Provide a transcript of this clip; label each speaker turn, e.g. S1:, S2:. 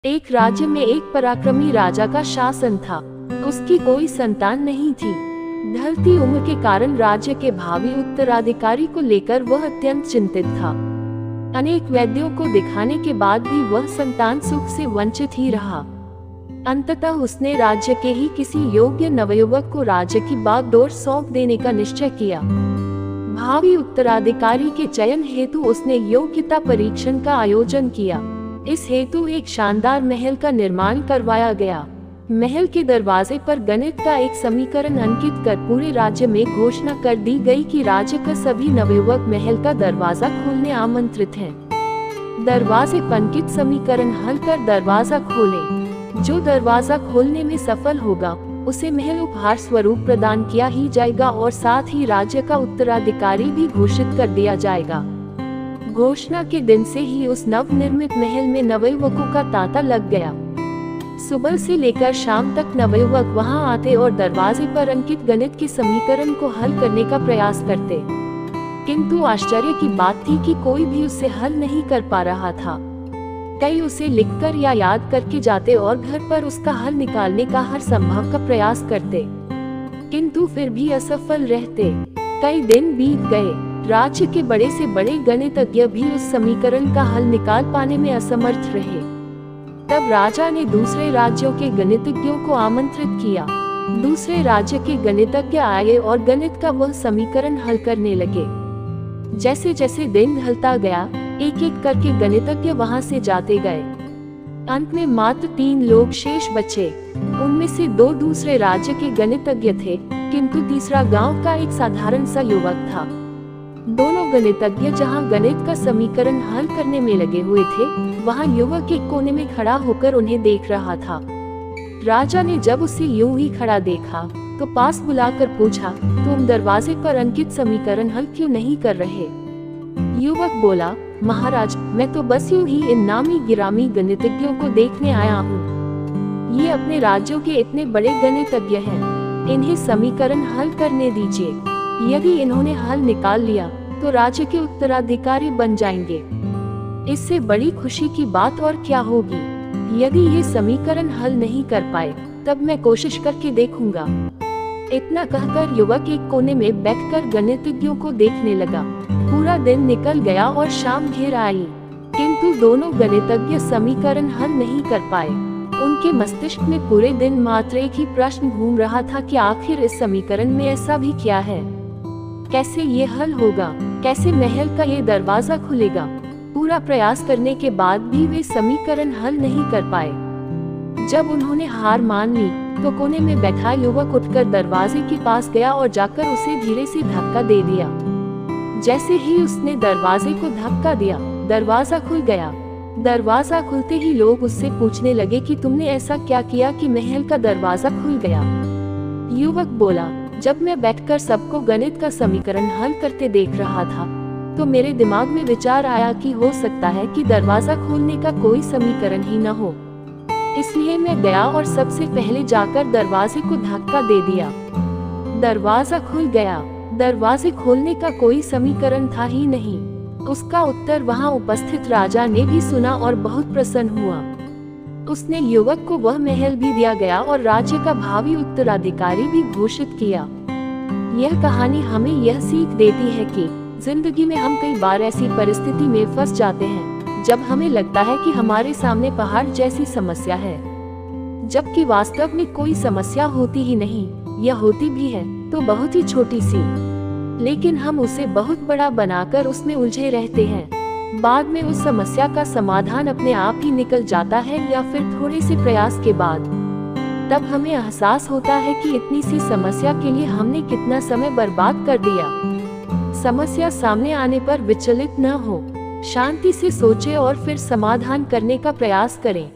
S1: एक राज्य में एक पराक्रमी राजा का शासन था। उसकी कोई संतान नहीं थी। ढलती उम्र के कारण राज्य के भावी उत्तराधिकारी को लेकर वह अत्यंत चिंतित था। अनेक वैद्यों को दिखाने के बाद भी वह संतान सुख से वंचित ही रहा। अंततः उसने राज्य के ही किसी योग्य नवयुवक को राज्य की बागडोर सौंप देने का निश्चय किया। भावी उत्तराधिकारी के चयन हेतु उसने योग्यता परीक्षण का आयोजन किया। इस हेतु एक शानदार महल का निर्माण करवाया गया। महल के दरवाजे पर गणित का एक समीकरण अंकित कर पूरे राज्य में घोषणा कर दी गई कि राज्य का सभी नवयुवक महल का दरवाजा खोलने आमंत्रित हैं। दरवाजे पर अंकित समीकरण हल कर दरवाजा खोले। जो दरवाजा खोलने में सफल होगा उसे महल उपहार स्वरूप प्रदान किया ही जाएगा और साथ ही राज्य का उत्तराधिकारी भी घोषित कर दिया जाएगा। घोषणा के दिन से ही उस नवनिर्मित महल में नवयुवकों का तांता लग गया। सुबह से लेकर शाम तक नवयुवक वहां आते और दरवाजे पर अंकित गणित के समीकरण को हल करने का प्रयास करते, किंतु आश्चर्य की बात थी कि कोई भी उसे हल नहीं कर पा रहा था। कई उसे लिखकर या याद करके जाते और घर पर उसका हल निकालने का हर संभव का प्रयास करते, किंतु फिर भी असफल रहते। कई दिन बीत गए। राज्य के बड़े से बड़े गणितज्ञ भी उस समीकरण का हल निकाल पाने में असमर्थ रहे। तब राजा ने दूसरे राज्यों के गणितज्ञों को आमंत्रित किया। दूसरे राज्य के गणितज्ञ आए और गणित का वह समीकरण हल करने लगे। जैसे जैसे दिन ढलता गया, एक एक करके गणितज्ञ वहां से जाते गए। अंत में मात्र 3 लोग शेष बचे। उनमें से 2 दूसरे राज्य के गणितज्ञ थे, किंतु तीसरा गांव का एक साधारण सा युवक था। दोनों गणितज्ञ जहां गणित का समीकरण हल करने में लगे हुए थे, वहां युवक एक कोने में खड़ा होकर उन्हें देख रहा था। राजा ने जब उसे यूं ही खड़ा देखा तो पास बुलाकर पूछा, तुम दरवाजे पर अंकित समीकरण हल क्यों नहीं कर रहे? युवक बोला, महाराज, मैं तो बस यूं ही इन नामी गिरामी गणितज्ञों को देखने आया हूँ। ये अपने राज्यों के इतने बड़े गणितज्ञ हैं, इन्हें समीकरण हल करने दीजिए। यदि इन्होंने हल निकाल लिया तो राज्य के उत्तराधिकारी बन जाएंगे। इससे बड़ी खुशी की बात और क्या होगी। यदि ये समीकरण हल नहीं कर पाए तब मैं कोशिश करके देखूंगा। इतना कहकर युवक एक कोने में बैठकर गणितज्ञों को देखने लगा। पूरा दिन निकल गया और शाम घेर आई, किंतु दोनों गणितज्ञ समीकरण हल नहीं कर पाए। उनके मस्तिष्क में पूरे दिन मात्र एक ही प्रश्न घूम रहा था कि आखिर इस समीकरण में ऐसा भी क्या है, कैसे ये हल होगा, कैसे महल का ये दरवाजा खुलेगा। पूरा प्रयास करने के बाद भी वे समीकरण हल नहीं कर पाए। जब उन्होंने हार मान ली तो कोने में बैठा युवक उठकर दरवाजे के पास गया और जाकर उसे धीरे से धक्का दे दिया। जैसे ही उसने दरवाजे को धक्का दिया, दरवाजा खुल गया। दरवाजा खुलते ही लोग उससे पूछने लगे कि तुमने ऐसा क्या किया कि महल का दरवाजा खुल गया? युवक बोला, जब मैं बैठकर सबको गणित का समीकरण हल करते देख रहा था तो मेरे दिमाग में विचार आया कि हो सकता है कि दरवाजा खोलने का कोई समीकरण ही न हो। इसलिए मैं गया और सबसे पहले जाकर दरवाजे को धक्का दे दिया। दरवाजा खुल गया। दरवाजे खोलने का कोई समीकरण था ही नहीं। उसका उत्तर वहां उपस्थित राजा ने भी सुना और बहुत प्रसन्न हुआ। उसने युवक को वह महल भी दिया गया और राज्य का भावी उत्तराधिकारी भी घोषित किया। यह कहानी हमें यह सीख देती है कि जिंदगी में हम कई बार ऐसी परिस्थिति में फंस जाते हैं जब हमें लगता है कि हमारे सामने पहाड़ जैसी समस्या है, जबकि वास्तव में कोई समस्या होती ही नहीं, या होती भी है तो बहुत ही छोटी सी, लेकिन हम उसे बहुत बड़ा बनाकर उसमें उलझे रहते हैं। बाद में उस समस्या का समाधान अपने आप ही निकल जाता है या फिर थोड़े से प्रयास के बाद। तब हमें एहसास होता है कि इतनी सी समस्या के लिए हमने कितना समय बर्बाद कर दिया। समस्या सामने आने पर विचलित न हो, शांति से सोचें और फिर समाधान करने का प्रयास करें।